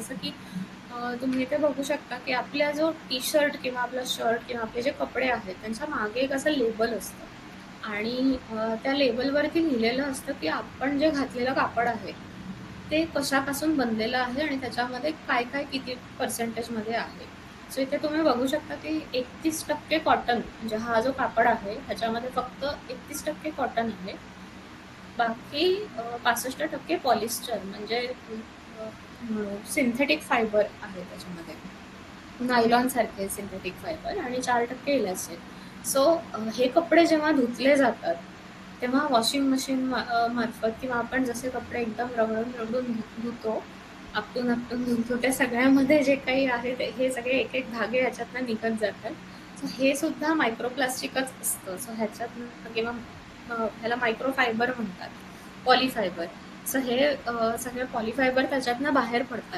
जसं की तुम्ही इथे बघू शकता की आपला जो टी शर्ट किंवा आपला शर्ट किंवा आपले जे कपडे आहेत त्यांच्या मागे एक असं लेबल असतं आणि त्या लेबलवरती लिहिलेलं असतं की आपण जे घातलेलं कापड आहे ते कशापासून बनलेलं आहे आणि त्याच्यामध्ये काय काय किती पर्सेंटेजमध्ये आहे. सो इथे तुम्ही बघू शकता की 31% कॉटन, म्हणजे हा जो कापड आहे ह्याच्यामध्ये फक्त 31% कॉटन आहे. बाकी 65% पॉलिस्टर म्हणजे सिंथेटिक फायबर आहे त्याच्यामध्ये, नायलॉन सारखे सिंथेटिक फायबर, आणि 4% इलास्टिक. सो हे कपडे जेव्हा धुतले जातात तेव्हा वॉशिंग मशीन मार्फत किंवा आपण जसे कपडे एकदम रगडून रगडून धुतो, आपटून आपटून धुतो, त्या सगळ्यामध्ये जे काही आहे ते हे सगळे एक एक धागे ह्याच्यातनं निघत जातात. सो हे सुद्धा मायक्रोप्लास्टिकच असतं. सो ह्याच्यातनं किंवा ह्याला मायक्रोफायबर म्हणतात, पॉलीफायबर. सो हे सगळे पॉलीफायबर त्याच्यातनं बाहेर पडतात.